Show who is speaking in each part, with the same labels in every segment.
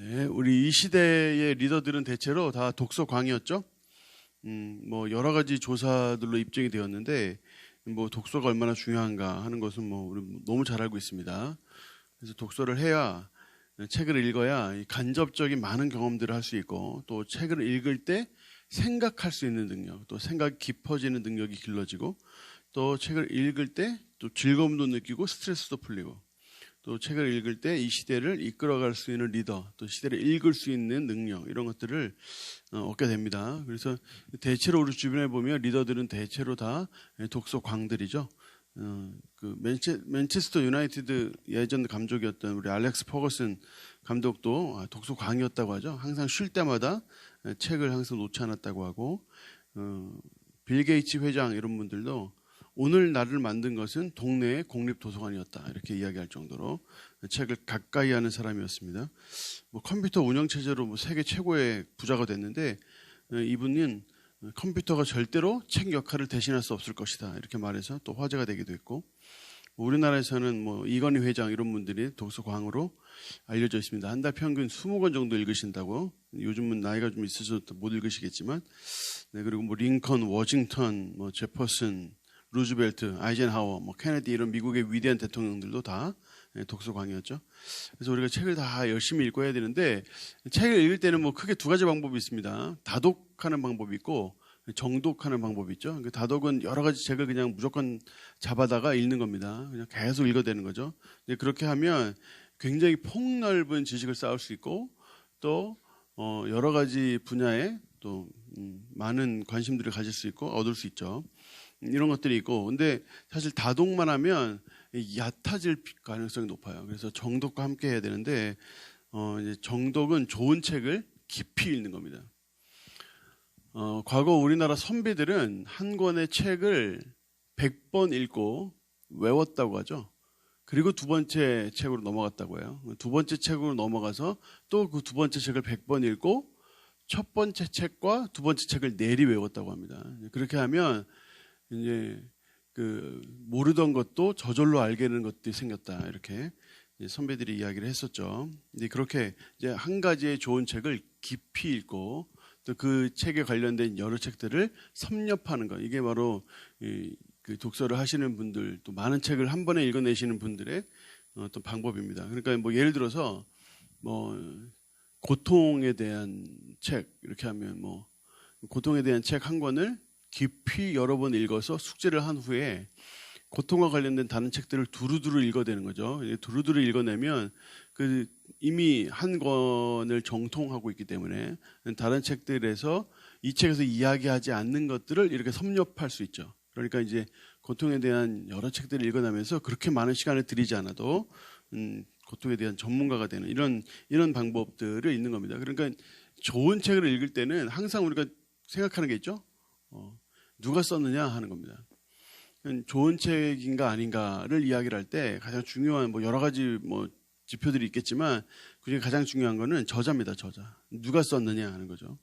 Speaker 1: 네, 우리 이 시대의 리더들은 대체로 다 독서광이었죠. 뭐 여러 가지 조사들로 입증이 되었는데, 뭐 독서가 얼마나 중요한가 하는 것은 뭐 우리 너무 잘 알고 있습니다. 그래서 독서를 해야, 책을 읽어야 이 간접적인 많은 경험들을 할 수 있고, 또 책을 읽을 때 생각할 수 있는 능력, 또 생각이 깊어지는 능력이 길러지고, 또 책을 읽을 때 또 즐거움도 느끼고 스트레스도 풀리고, 또 책을 읽을 때 이 시대를 이끌어갈 수 있는 리더, 또 시대를 읽을 수 있는 능력, 이런 것들을 얻게 됩니다. 그래서 대체로 우리 주변에 보면 리더들은 대체로 다 독서광들이죠. 그 맨체스터 유나이티드 예전 감독이었던 우리 알렉스 퍼거슨 감독도 독서광이었다고 하죠. 항상 쉴 때마다 책을 항상 놓지 않았다고 하고, 빌 게이츠 회장 이런 분들도 오늘 나를 만든 것은 동네의 공립도서관이었다, 이렇게 이야기할 정도로 책을 가까이 하는 사람이었습니다. 뭐 컴퓨터 운영체제로 뭐 세계 최고의 부자가 됐는데, 이분은 컴퓨터가 절대로 책 역할을 대신할 수 없을 것이다, 이렇게 말해서 또 화제가 되기도 했고, 우리나라에서는 뭐 이건희 회장 이런 분들이 독서광으로 알려져 있습니다. 한 달 평균 20권 정도 읽으신다고. 요즘은 나이가 좀 있어서 못 읽으시겠지만, 네, 그리고 뭐 링컨, 워싱턴, 뭐 제퍼슨, 루즈벨트, 아이젠하워, 뭐 케네디 이런 미국의 위대한 대통령들도 다 독서광이었죠. 그래서 우리가 책을 다 열심히 읽고 해야 되는데, 책을 읽을 때는 뭐 크게 두 가지 방법이 있습니다. 다독하는 방법이 있고 정독하는 방법이 있죠. 다독은 여러 가지 책을 그냥 무조건 잡아다가 읽는 겁니다. 그냥 계속 읽어대는 거죠. 그렇게 하면 굉장히 폭넓은 지식을 쌓을 수 있고, 또 여러 가지 분야에 또 많은 관심들을 가질 수 있고 얻을 수 있죠. 이런 것들이 있고, 근데 사실 다독만 하면 얕아질 가능성이 높아요. 그래서 정독과 함께 해야 되는데, 이제 정독은 좋은 책을 깊이 읽는 겁니다. 과거 우리나라 선비들은 한 권의 책을 100번 읽고 외웠다고 하죠. 그리고 두 번째 책으로 넘어갔다고 해요. 두 번째 책으로 넘어가서 또 그 두 번째 책을 100번 읽고 첫 번째 책과 두 번째 책을 내리 외웠다고 합니다. 그렇게 하면 이제 그 모르던 것도 저절로 알게 되는 것들이 생겼다, 이렇게 선배들이 이야기를 했었죠. 이제 그렇게 이제 한 가지의 좋은 책을 깊이 읽고, 또 그 책에 관련된 여러 책들을 섭렵하는 것, 이게 바로 그 독서를 하시는 분들, 또 많은 책을 한 번에 읽어내시는 분들의 어떤 방법입니다. 그러니까 뭐 예를 들어서 뭐 고통에 대한 책, 이렇게 하면 뭐 고통에 대한 책 한 권을 깊이 여러 번 읽어서 숙제를 한 후에 고통과 관련된 다른 책들을 두루두루 읽어대는 거죠. 두루두루 읽어내면 그 이미 한 권을 정통하고 있기 때문에 다른 책들에서 이 책에서 이야기하지 않는 것들을 이렇게 섭렵할 수 있죠. 그러니까 이제 고통에 대한 여러 책들을 읽어내면서 그렇게 많은 시간을 들이지 않아도 고통에 대한 전문가가 되는 이런 방법들을 있는 겁니다. 그러니까 좋은 책을 읽을 때는 항상 우리가 생각하는 게 있죠. 누가 썼느냐 하는 겁니다. 좋은 책인가 아닌가를 이야기를 할 때 가장 중요한 뭐 여러 가지 뭐 지표들이 있겠지만, 그중에 가장 중요한 거는 저자입니다. 저자. 누가 썼느냐 하는 거죠.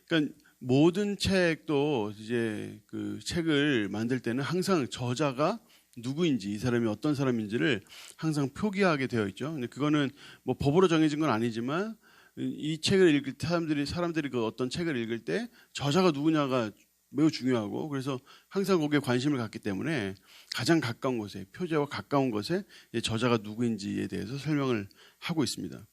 Speaker 1: 그러니까 모든 책도 이제 그 책을 만들 때는 항상 저자가 누구인지, 이 사람이 어떤 사람인지를 항상 표기하게 되어 있죠. 근데 그거는 뭐 법으로 정해진 건 아니지만, 이 책을 읽을 때 사람들이 그 어떤 책을 읽을 때 저자가 누구냐가 매우 중요하고, 그래서 항상 거기에 관심을 갖기 때문에 가장 가까운 곳에, 표제와 가까운 곳에 저자가 누구인지에 대해서 설명을 하고 있습니다.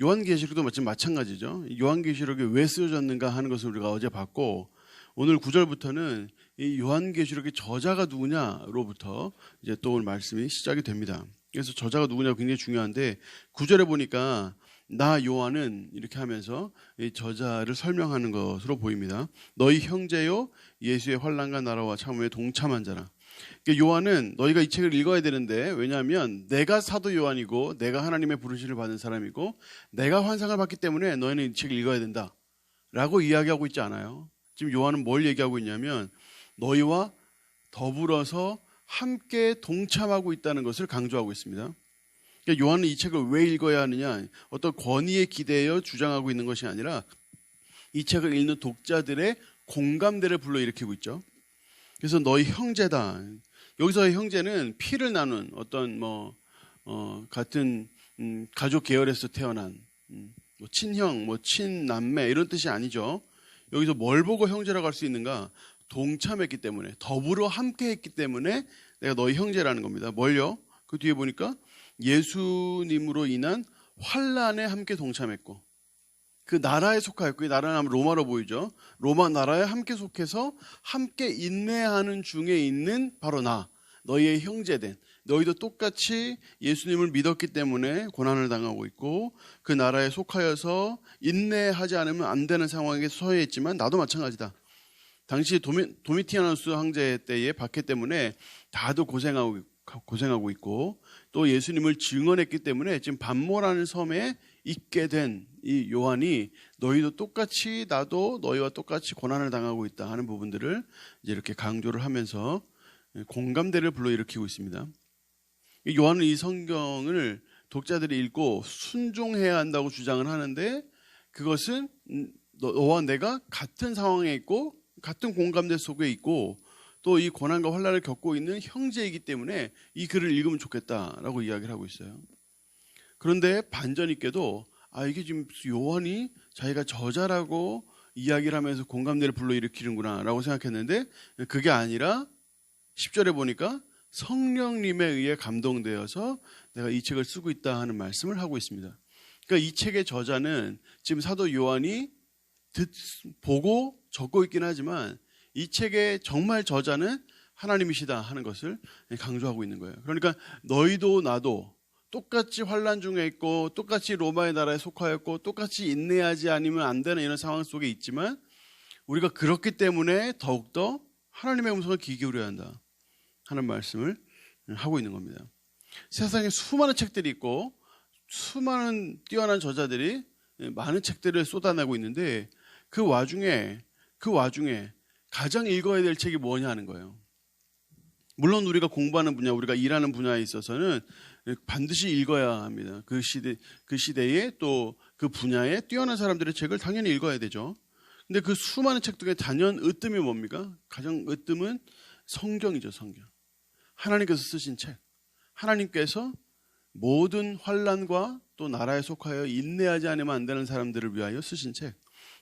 Speaker 1: 요한계시록도 마찬가지죠. 요한계시록이 왜 쓰여졌는가 하는 것을 우리가 어제 봤고, 오늘 9절부터는 이 요한계시록의 저자가 누구냐로부터 이제 또 오늘 말씀이 시작이 됩니다. 그래서 저자가 누구냐가 굉장히 중요한데, 9절에 보니까 나 요한은 이렇게 하면서 이 저자를 설명하는 것으로 보입니다. 너희 형제요 예수의 환난과 나라와 참음에 동참한 자라. 그러니까 요한은 너희가 이 책을 읽어야 되는데, 왜냐하면 내가 사도 요한이고 내가 하나님의 부르심을 받은 사람이고 내가 환상을 받기 때문에 너희는 이 책을 읽어야 된다 라고 이야기하고 있지 않아요. 지금 요한은 뭘 얘기하고 있냐면 너희와 더불어서 함께 동참하고 있다는 것을 강조하고 있습니다. 그러니까 요한은 이 책을 왜 읽어야 하느냐, 어떤 권위에 기대어 주장하고 있는 것이 아니라 이 책을 읽는 독자들의 공감대를 불러일으키고 있죠. 그래서 너희 형제다. 여기서의 형제는 피를 나눈 어떤 같은 가족 계열에서 태어난 뭐 친형, 뭐 친남매 이런 뜻이 아니죠. 여기서 뭘 보고 형제라고 할 수 있는가? 동참했기 때문에, 더불어 함께했기 때문에 내가 너희 형제라는 겁니다. 뭘요? 그 뒤에 보니까 예수님으로 인한 환난에 함께 동참했고, 그 나라에 속하였고, 이 나라는 아마 로마로 보이죠. 로마 나라에 함께 속해서 함께 인내하는 중에 있는 바로 나, 너희의 형제된, 너희도 똑같이 예수님을 믿었기 때문에 고난을 당하고 있고, 그 나라에 속하여서 인내하지 않으면 안 되는 상황에 처해 있지만 나도 마찬가지다. 당시 도미티아누스 황제 때의 박해 때문에 다들 고생하고 있고, 또 예수님을 증언했기 때문에 지금 반모라는 섬에 있게 된 이 요한이 너희도 똑같이, 나도 너희와 똑같이 고난을 당하고 있다 하는 부분들을 이제 이렇게 강조를 하면서 공감대를 불러일으키고 있습니다. 요한은 이 성경을 독자들이 읽고 순종해야 한다고 주장을 하는데, 그것은 너와 내가 같은 상황에 있고 같은 공감대 속에 있고 또 이 고난과 환난을 겪고 있는 형제이기 때문에 이 글을 읽으면 좋겠다라고 이야기를 하고 있어요. 그런데 반전 있게도 이게 지금 요한이 자기가 저자라고 이야기를 하면서 공감대를 불러일으키는구나 라고 생각했는데, 그게 아니라 10절에 보니까 성령님에 의해 감동되어서 내가 이 책을 쓰고 있다 하는 말씀을 하고 있습니다. 그러니까 이 책의 저자는 지금 사도 요한이 보고 적고 있긴 하지만 이 책의 정말 저자는 하나님이시다 하는 것을 강조하고 있는 거예요. 그러니까 너희도 나도 똑같이 환난 중에 있고 똑같이 로마의 나라에 속하였고 똑같이 인내하지 않으면 안 되는 이런 상황 속에 있지만, 우리가 그렇기 때문에 더욱더 하나님의 음성을 귀 기울여야 한다 하는 말씀을 하고 있는 겁니다. 세상에 수많은 책들이 있고 수많은 뛰어난 저자들이 많은 책들을 쏟아내고 있는데, 그 와중에 가장 읽어야 될 책이 뭐냐 하는 거예요. 물론 우리가 공부하는 분야, 우리가 일하는 분야에 있어서는 반드시 읽어야 합니다. 그 시대에 또 그 분야에 뛰어난 사람들의 책을 당연히 읽어야 되죠. 근데 그 수많은 책 중에 단연 으뜸이 뭡니까? 가장 으뜸은 성경이죠, 성경. 하나님께서 쓰신 책. 하나님께서 모든 환난과 또 나라에 속하여 인내하지 않으면 안 되는 사람들을 위하여 쓰신 책.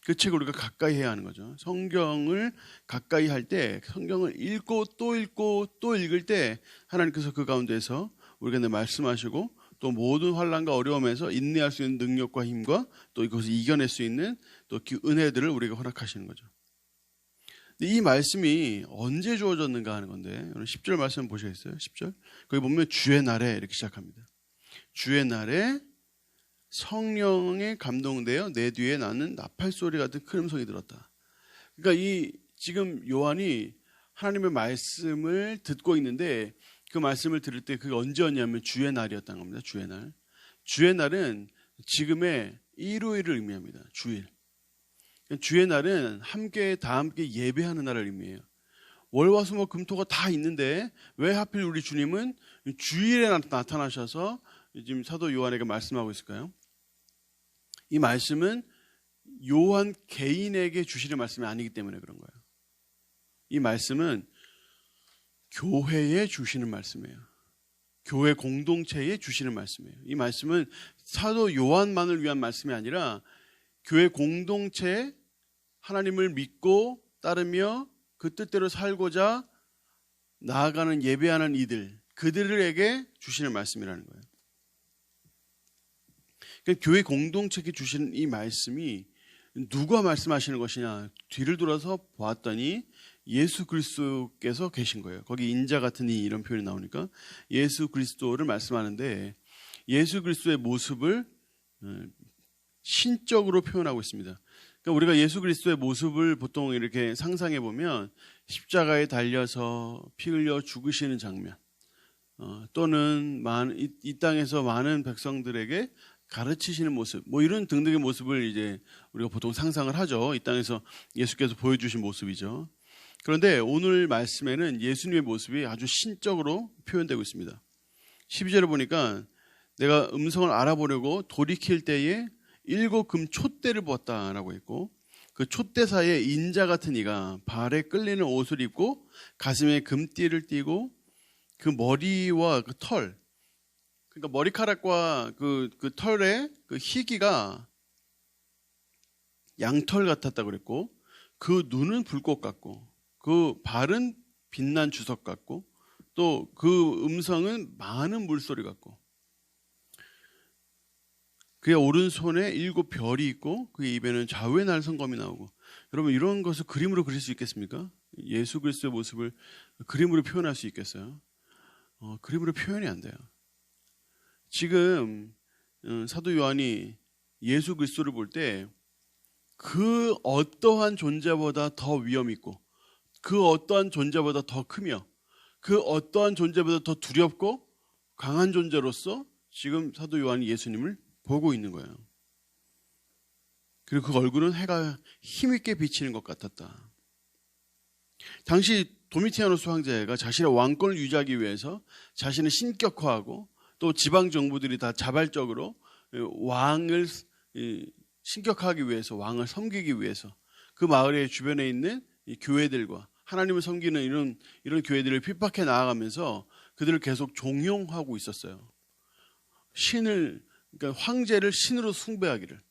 Speaker 1: 그 책을 우리가 가까이 해야 하는 거죠. 성경을 가까이 할 때, 성경을 읽고 또 읽을 때 하나님께서 그 가운데서 우리에게 말씀하시고 또 모든 환난과 어려움에서 인내할 수 있는 능력과 힘과 또 이것을 이겨낼 수 있는 또 그 은혜들을 우리에게 허락하시는 거죠. 이 말씀이 언제 주어졌는가 하는 건데, 오늘 10절 말씀 보시겠어요? 10절. 거기 보면 주의 날에 이렇게 시작합니다. 주의 날에 성령에 감동되어 내 뒤에 나는 나팔 소리 같은 큰 음성이 들었다. 그러니까 이 지금 요한이 하나님의 말씀을 듣고 있는데, 그 말씀을 들을 때 그게 언제였냐면 주의 날이었다는 겁니다. 주의 날. 주의 날은 지금의 일요일을 의미합니다. 주일. 주의 날은 다 함께 예배하는 날을 의미해요. 월화수목 금토가 다 있는데 왜 하필 우리 주님은 주일에 나타나셔서 지금 사도 요한에게 말씀하고 있을까요? 이 말씀은 요한 개인에게 주시는 말씀이 아니기 때문에 그런 거예요. 이 말씀은 교회에 주시는 말씀이에요. 교회 공동체에 주시는 말씀이에요. 이 말씀은 사도 요한만을 위한 말씀이 아니라 교회 공동체에 하나님을 믿고 따르며 그 뜻대로 살고자 나아가는 예배하는 그들에게 주시는 말씀이라는 거예요. 그러니까 교회 공동체에 주시는 이 말씀이 누가 말씀하시는 것이냐, 뒤를 돌아서 보았더니 예수 그리스도께서 계신 거예요. 거기 인자 같은 이런 표현이 나오니까 예수 그리스도를 말씀하는데, 예수 그리스도의 모습을 신적으로 표현하고 있습니다. 그러니까 우리가 예수 그리스도의 모습을 보통 이렇게 상상해 보면 십자가에 달려서 피 흘려 죽으시는 장면, 또는 이 땅에서 많은 백성들에게 가르치시는 모습, 뭐 이런 등등의 모습을 이제 우리가 보통 상상을 하죠. 이 땅에서 예수께서 보여주신 모습이죠. 그런데 오늘 말씀에는 예수님의 모습이 아주 신적으로 표현되고 있습니다. 12절에 보니까 내가 음성을 알아보려고 돌이킬 때에 7 금 촛대를 보았다라고 했고, 그 촛대 사이에 인자 같은 이가 발에 끌리는 옷을 입고 가슴에 금띠를 띠고 그 머리와 그 털, 그러니까 머리카락과 그 털의 그 희기가 양털 같았다고 그랬고, 그 눈은 불꽃 같고, 그 발은 빛난 주석 같고, 또 그 음성은 많은 물소리 같고, 그의 오른손에 7 별이 있고 그의 입에는 좌우의 날성검이 나오고. 여러분, 이런 것을 그림으로 그릴 수 있겠습니까? 예수 그리스도의 모습을 그림으로 표현할 수 있겠어요? 그림으로 표현이 안 돼요. 지금 사도 요한이 예수 그리스도를 볼 때 그 어떠한 존재보다 더 위험 있고, 그 어떠한 존재보다 더 크며, 그 어떠한 존재보다 더 두렵고 강한 존재로서 지금 사도 요한이 예수님을 보고 있는 거예요. 그리고 그 얼굴은 해가 힘있게 비치는 것 같았다. 당시 도미티아누스 황제가 자신의 왕권을 유지하기 위해서 자신을 신격화하고, 또 지방 정부들이 다 자발적으로 왕을 신격화하기 위해서, 왕을 섬기기 위해서 그 마을의 주변에 있는 이 교회들과 하나님을 섬기는 이런 교회들을 핍박해 나아가면서 그들을 계속 종용하고 있었어요. 그러니까 황제를 신으로 숭배하기를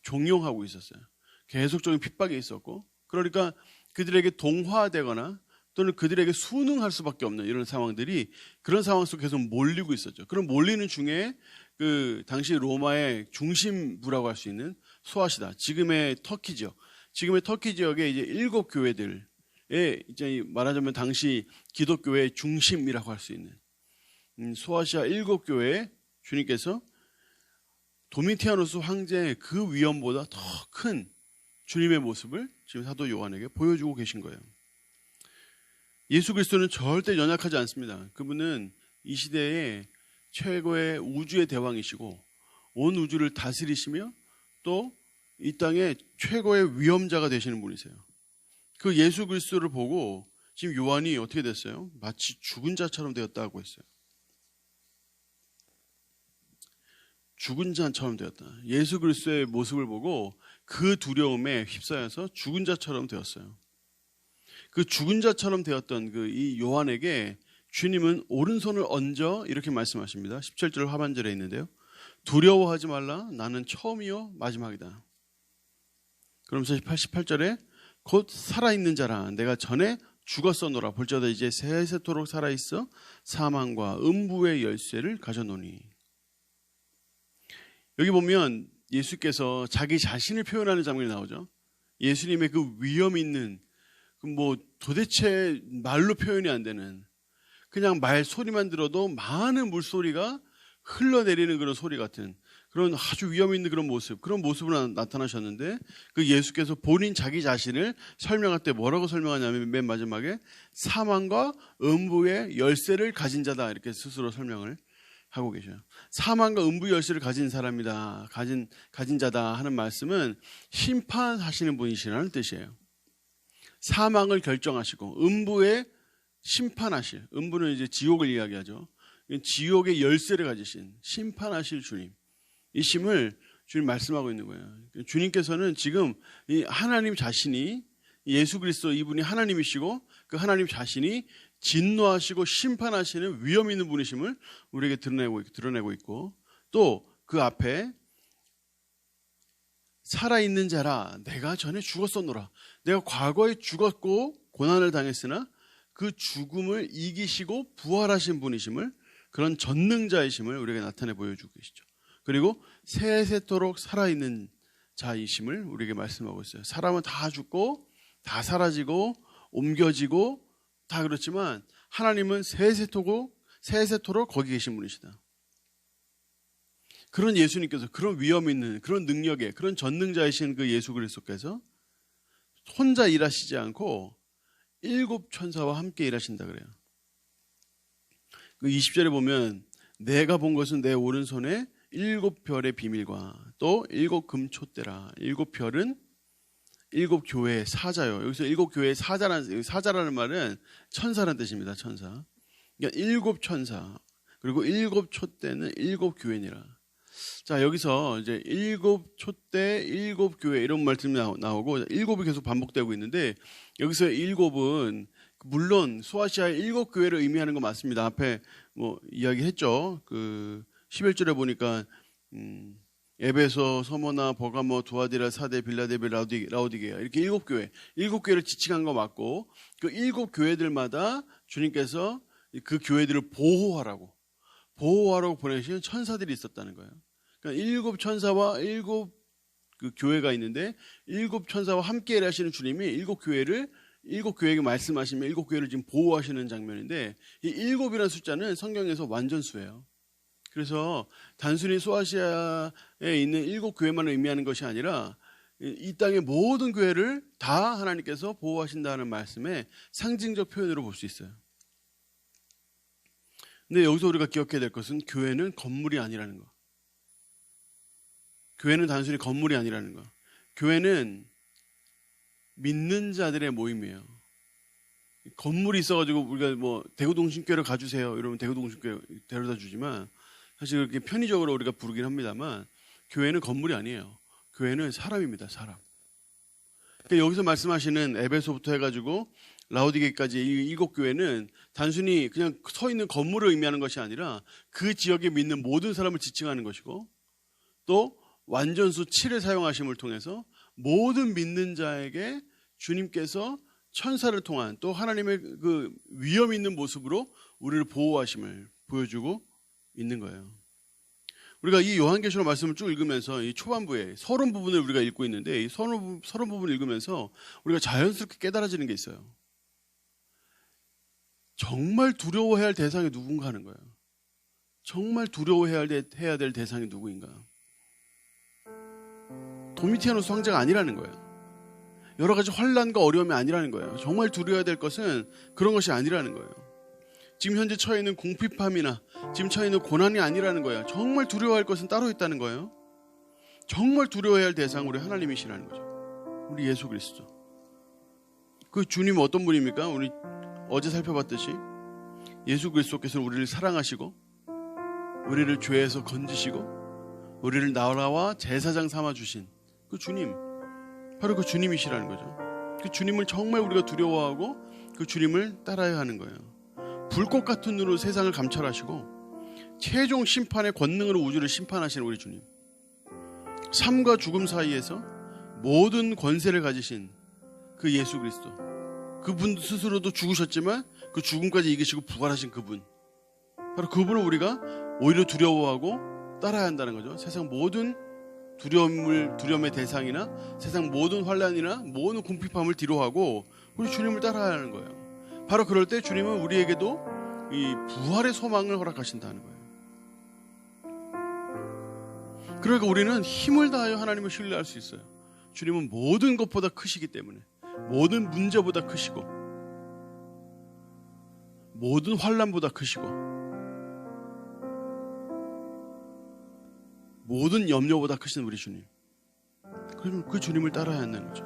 Speaker 1: 종용하고 있었어요. 계속적인 핍박이 있었고, 그러니까 그들에게 동화되거나 또는 그들에게 순응할 수밖에 없는 이런 상황들이, 그런 상황 속에 계속 몰리고 있었죠. 그런 몰리는 중에 그 당시 로마의 중심부라고 할 수 있는 소아시다, 지금의 터키 지역, 지금의 터키 지역의 이제 7 교회들에, 이제 말하자면 당시 기독교의 중심이라고 할 수 있는 소아시아 7 교회에 주님께서 도미티아누스 황제의 그 위엄보다 더 큰 주님의 모습을 지금 사도 요한에게 보여주고 계신 거예요. 예수 그리스도는 절대 연약하지 않습니다. 그분은 이 시대의 최고의 우주의 대왕이시고 온 우주를 다스리시며 또 이 땅의 최고의 위엄자가 되시는 분이세요. 그 예수 그리스도를 보고 지금 요한이 어떻게 됐어요? 마치 죽은 자처럼 되었다고 했어요. 죽은 자처럼 되었다. 예수 그리스도의 모습을 보고 그 두려움에 휩싸여서 죽은 자처럼 되었어요. 그 죽은 자처럼 되었던 이 요한에게 주님은 오른손을 얹어 이렇게 말씀하십니다. 17절 하반절에 있는데요. 두려워하지 말라. 나는 처음이요 마지막이다. 그러면서 88절에 곧 살아있는 자라. 내가 전에 죽었었노라. 볼지어다 이제 세세토록 살아있어 사망과 음부의 열쇠를 가져노니. 여기 보면 예수께서 자기 자신을 표현하는 장면이 나오죠. 예수님의 그 위험 있는, 도대체 말로 표현이 안 되는, 그냥 말 소리만 들어도 많은 물소리가 흘러내리는 그런 소리 같은 그런 아주 위험 있는 그런 모습으로 나타나셨는데, 그 예수께서 본인 자기 자신을 설명할 때 뭐라고 설명하냐면 맨 마지막에 사망과 음부의 열쇠를 가진 자다, 이렇게 스스로 설명을 하고 계셔요. 사망과 음부 열쇠를 가진 사람이다, 가진 자다 하는 말씀은 심판하시는 분이시라는 뜻이에요. 사망을 결정하시고 음부에 심판하실, 음부는 이제 지옥을 이야기하죠. 지옥의 열쇠를 가지신 심판하실 주님, 이심을 주님 말씀하고 있는 거예요. 주님께서는 지금 이 하나님 자신이, 예수 그리스도 이분이 하나님이시고 그 하나님 자신이 진노하시고 심판하시는 위험 있는 분이심을 우리에게 드러내고 있고, 또 그 앞에 살아있는 자라. 내가 전에 죽었었노라. 내가 과거에 죽었고 고난을 당했으나 그 죽음을 이기시고 부활하신 분이심을, 그런 전능자이심을 우리에게 나타내 보여주고 계시죠. 그리고 세세토록 살아있는 자이심을 우리에게 말씀하고 있어요. 사람은 다 죽고 다 사라지고 옮겨지고 다 그렇지만 하나님은 세세토록 거기 계신 분이시다. 그런 예수님께서, 그런 위험 있는, 그런 능력의, 그런 전능자이신 그 예수 그리스도께서 혼자 일하시지 않고 7 천사와 함께 일하신다 그래요. 그 20절에 보면 내가 본 것은 내 오른손에 7 별의 비밀과 또 7 금촛대라. 7 별은 7 교회의 사자요. 여기서 7 교회의 사자라는 말은 천사라는 뜻입니다. 천사. 그러니까 7 천사, 그리고 7 촛대는 7 교회니라. 자, 여기서 이제 7 촛대, 7 교회 이런 말씀이 나오고 7이 계속 반복되고 있는데, 여기서 7은 물론 소아시아의 7 교회를 의미하는 거 맞습니다. 앞에 이야기했죠. 그 11절에 보니까 에베소, 서머나, 버가모, 두아디라, 사데, 빌라델비아, 라오디게아 이렇게 7교회, 7교회를 지칭한 거 맞고 그 7교회들마다 주님께서 그 교회들을 보호하라고 보내신 천사들이 있었다는 거예요. 그러니까 7 천사와 7 그 교회가 있는데 7 천사와 함께 일하시는 주님이 7교회에게 말씀하시면 7교회를 지금 보호하시는 장면인데 이 7이라는 숫자는 성경에서 완전수예요. 그래서 단순히 소아시아에 있는 7교회만을 의미하는 것이 아니라 이 땅의 모든 교회를 다 하나님께서 보호하신다는 말씀의 상징적 표현으로 볼 수 있어요. 근데 여기서 우리가 기억해야 될 것은 교회는 건물이 아니라는 거. 교회는 단순히 건물이 아니라는 거. 교회는 믿는 자들의 모임이에요. 건물이 있어가지고 우리가 뭐 대구동신교회를 가주세요 이러면 대구동신교회 데려다 주지만 사실 그렇게 편의적으로 우리가 부르긴 합니다만 교회는 건물이 아니에요. 교회는 사람입니다. 사람. 그러니까 여기서 말씀하시는 에베소부터 해가지고 라오디게까지 이 7교회는 단순히 그냥 서 있는 건물을 의미하는 것이 아니라 그 지역에 믿는 모든 사람을 지칭하는 것이고 또 완전수 7을 사용하심을 통해서 모든 믿는 자에게 주님께서 천사를 통한 또 하나님의 그 위엄 있는 모습으로 우리를 보호하심을 보여주고 있는 거예요. 우리가 이 요한계시록 말씀을 쭉 읽으면서 이 초반부에 서론 부분을 우리가 읽고 있는데 이 서론 부분을 읽으면서 우리가 자연스럽게 깨달아지는 게 있어요. 정말 두려워해야 할 대상이 누군가 하는 거예요. 정말 두려워해야 될 대상이 누구인가. 도미티아누스 황제가 아니라는 거예요. 여러 가지 환난과 어려움이 아니라는 거예요. 정말 두려워야 될 것은 그런 것이 아니라는 거예요. 지금 현재 처해 있는 궁핍함이나 지금 처해 있는 고난이 아니라는 거예요. 정말 두려워할 것은 따로 있다는 거예요. 정말 두려워해야 할 대상은 우리 하나님이시라는 거죠. 우리 예수 그리스도. 그 주님은 어떤 분입니까? 우리 어제 살펴봤듯이 예수 그리스도께서는 우리를 사랑하시고 우리를 죄에서 건지시고 우리를 나라와 제사장 삼아주신 그 주님, 바로 그 주님이시라는 거죠. 그 주님을 정말 우리가 두려워하고 그 주님을 따라야 하는 거예요. 불꽃 같은 눈으로 세상을 감찰하시고 최종 심판의 권능으로 우주를 심판하시는 우리 주님, 삶과 죽음 사이에서 모든 권세를 가지신 그 예수 그리스도, 그분 스스로도 죽으셨지만 그 죽음까지 이기시고 부활하신 그분, 바로 그분을 우리가 오히려 두려워하고 따라야 한다는 거죠. 세상 모든 두려움의 대상이나 세상 모든 환난이나 모든 궁핍함을 뒤로하고 우리 주님을 따라야 하는 거예요. 바로 그럴 때 주님은 우리에게도 이 부활의 소망을 허락하신다는 거예요. 그러니까 우리는 힘을 다하여 하나님을 신뢰할 수 있어요. 주님은 모든 것보다 크시기 때문에, 모든 문제보다 크시고 모든 환난보다 크시고 모든 염려보다 크신 우리 주님, 그럼 그 주님을 따라야 한다는 거죠.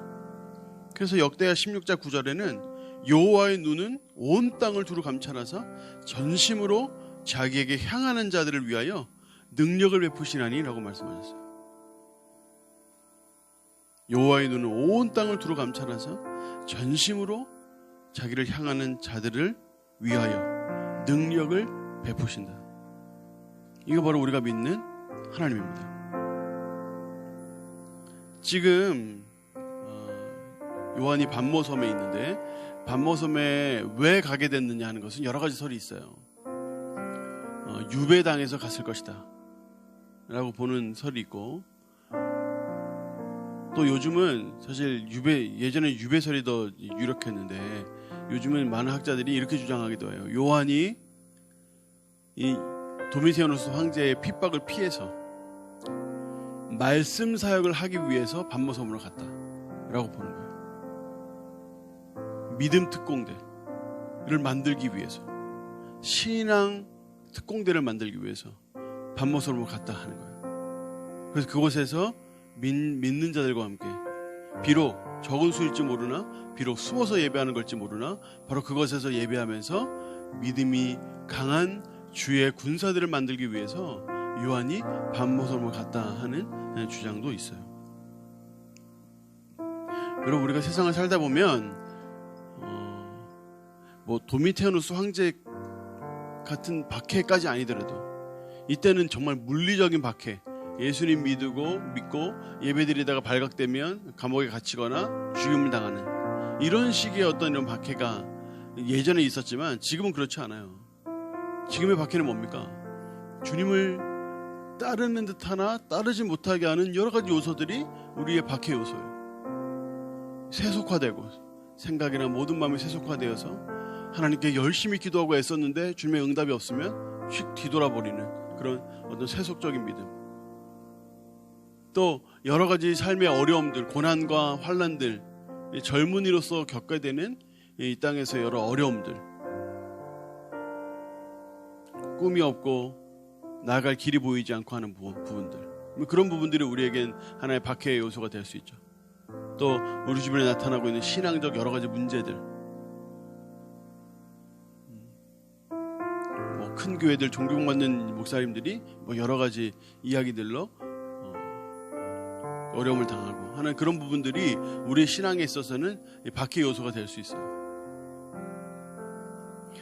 Speaker 1: 그래서 역대하 16장 9절에는 여호와의 눈은 온 땅을 두루 감찰하사 전심으로 자기에게 향하는 자들을 위하여 능력을 베푸시나니 라고 말씀하셨어요. 여호와의 눈은 온 땅을 두루 감찰하사 전심으로 자기를 향하는 자들을 위하여 능력을 베푸신다. 이거 바로 우리가 믿는 하나님입니다. 지금 요한이 반모섬에 있는데 반모섬에 왜 가게 됐느냐 하는 것은 여러 가지 설이 있어요. 유배당해서 갔을 것이다 라고 보는 설이 있고, 또 요즘은 사실 예전에 유배설이 더 유력했는데 요즘은 많은 학자들이 이렇게 주장하기도 해요. 요한이 이 도미티아누스 황제의 핍박을 피해서 말씀 사역을 하기 위해서 반모섬으로 갔다 라고 보는 거예요. 믿음 특공대를 만들기 위해서, 신앙 특공대를 만들기 위해서 반모섬으로 갔다 하는 거예요. 그래서 그곳에서 믿는 자들과 함께, 비록 적은 수일지 모르나 비록 숨어서 예배하는 걸지 모르나 바로 그곳에서 예배하면서 믿음이 강한 주의 군사들을 만들기 위해서 요한이 반모섬으로 갔다 하는 주장도 있어요. 여러분, 우리가 세상을 살다 보면 뭐 도미티아누스 황제 같은 박해까지 아니더라도 이때는 정말 물리적인 박해, 예수님 믿고 예배드리다가 발각되면 감옥에 갇히거나 죽임을 당하는 이런 식의 어떤 이런 박해가 예전에 있었지만 지금은 그렇지 않아요. 지금의 박해는 뭡니까? 주님을 따르는 듯하나 따르지 못하게 하는 여러 가지 요소들이 우리의 박해 요소예요. 세속화되고 생각이나 모든 마음이 세속화되어서 하나님께 열심히 기도하고 애썼는데 주님의 응답이 없으면 휙 뒤돌아버리는 그런 어떤 세속적인 믿음. 또 여러 가지 삶의 어려움들, 고난과 환난들, 젊은이로서 겪게 되는 이 땅에서 여러 어려움들, 꿈이 없고 나아갈 길이 보이지 않고 하는 부분들, 그런 부분들이 우리에겐 하나의 박해의 요소가 될 수 있죠. 또 우리 주변에 나타나고 있는 신앙적 여러 가지 문제들, 큰 교회들 존경받는 목사님들이 여러 가지 이야기들로 어려움을 당하고 하는 그런 부분들이 우리의 신앙에 있어서는 박해 요소가 될 수 있어요.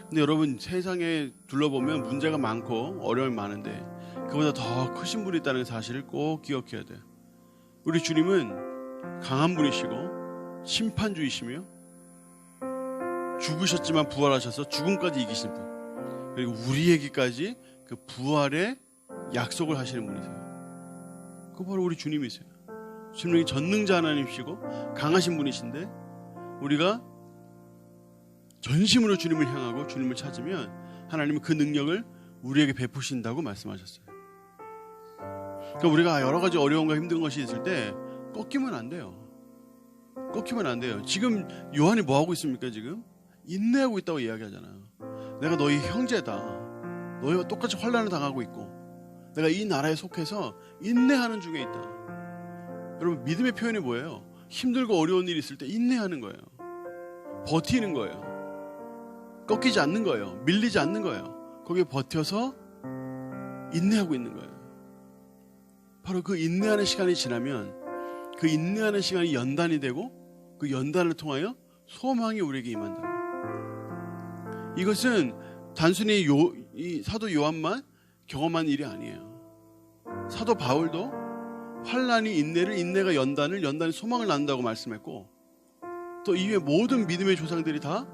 Speaker 1: 근데 여러분, 세상에 둘러보면 문제가 많고 어려움이 많은데 그보다 더 크신 분이 있다는 사실을 꼭 기억해야 돼요. 우리 주님은 강한 분이시고 심판주이시며 죽으셨지만 부활하셔서 죽음까지 이기신 분, 그리고 우리에게까지 그 부활의 약속을 하시는 분이세요. 그 바로 우리 주님이세요. 주님이 전능자 하나님이시고 강하신 분이신데 우리가 전심으로 주님을 향하고 주님을 찾으면 하나님은 그 능력을 우리에게 베푸신다고 말씀하셨어요. 그러니까 우리가 여러 가지 어려움과 힘든 것이 있을 때 꺾이면 안 돼요. 꺾이면 안 돼요. 지금 요한이 뭐 하고 있습니까? 지금 인내하고 있다고 이야기하잖아요. 내가 너희 형제다. 너희와 똑같이 환난을 당하고 있고 내가 이 나라에 속해서 인내하는 중에 있다. 여러분, 믿음의 표현이 뭐예요? 힘들고 어려운 일이 있을 때 인내하는 거예요. 버티는 거예요. 꺾이지 않는 거예요. 밀리지 않는 거예요. 거기에 버텨서 인내하고 있는 거예요. 바로 그 인내하는 시간이 지나면 그 인내하는 시간이 연단이 되고 그 연단을 통하여 소망이 우리에게 임한다. 이것은 단순히 이 사도 요한만 경험한 일이 아니에요. 사도 바울도 환난이 인내를, 인내가 연단을, 연단이 소망을 낳는다고 말씀했고, 또 이외 모든 믿음의 조상들이 다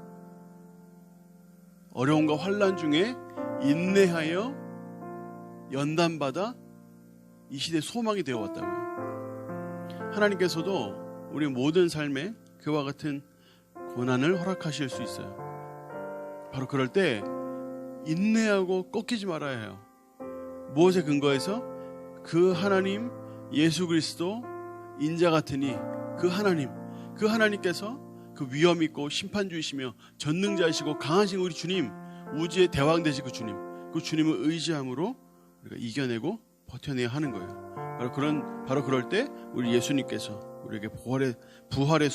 Speaker 1: 어려움과 환난 중에 인내하여 연단받아 이 시대의 소망이 되어 왔다고요. 하나님께서도 우리 모든 삶에 그와 같은 고난을 허락하실 수 있어요. 바로 그럴 때 인내하고 꺾이지 말아야 해요. 무엇에 근거해서? 그 하나님 예수 그리스도 인자 같으니 그 하나님께서 그 위엄 있고 심판주이시며 전능자이시고 강하신 우리 주님, 우주의 대왕 되신 그 주님을 의지함으로 우리가 이겨내고 버텨내야 하는 거예요. 바로 그럴 때 우리 예수님께서 우리에게 부활의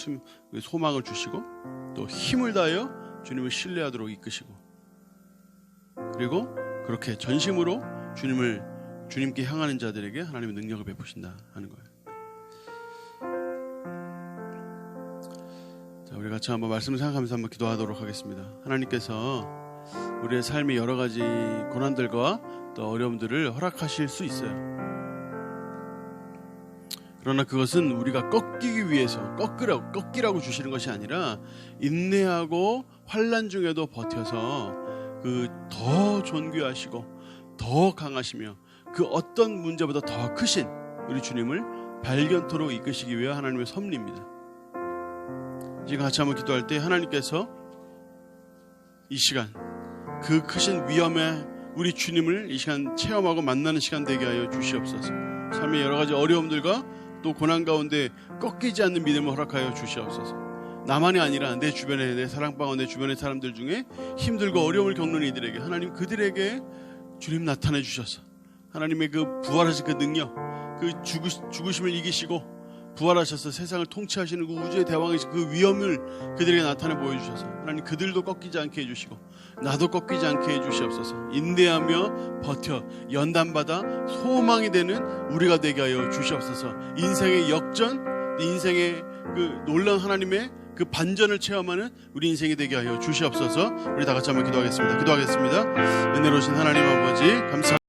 Speaker 1: 소망을 주시고 또 힘을 다하여 주님을 신뢰하도록 이끄시고, 그리고 그렇게 전심으로 주님께 향하는 자들에게 하나님의 능력을 베푸신다 하는 거예요. 자, 우리 같이 한번 말씀을 생각하면서 한번 기도하도록 하겠습니다. 하나님께서 우리의 삶의 여러 가지 고난들과 또 어려움들을 허락하실 수 있어요. 그러나 그것은 우리가 꺾이기 위해서 꺾이라고 주시는 것이 아니라 인내하고 환난 중에도 버텨서 그 더 존귀하시고 더 강하시며 그 어떤 문제보다 더 크신 우리 주님을 발견토록 이끄시기 위해 하나님의 섭리입니다. 지금 같이 한번 기도할 때 하나님께서 이 시간 그 크신 위엄에 우리 주님을 이 시간 체험하고 만나는 시간 되게 하여 주시옵소서. 삶의 여러 가지 어려움들과 또 고난 가운데 꺾이지 않는 믿음을 허락하여 주시옵소서. 나만이 아니라 내 주변에, 내 사랑방어 내 주변의 사람들 중에 힘들고 어려움을 겪는 이들에게 하나님, 그들에게 주님 나타내 주셔서 하나님의 그 부활하신 그 능력, 그 죽으심을 이기시고 부활하셔서 세상을 통치하시는 그 우주의 대왕이신 그 위엄을 그들에게 나타내 보여주셔서 하나님, 그들도 꺾이지 않게 해주시고 나도 꺾이지 않게 해주시옵소서. 인내하며 버텨 연단받아 소망이 되는 우리가 되게 하여 주시옵소서. 인생의 역전, 인생의 그 놀라운 하나님의 그 반전을 체험하는 우리 인생이 되게 하여 주시옵소서. 우리 다 같이 한번 기도하겠습니다. 은혜로우신 하나님 아버지, 감사합니다.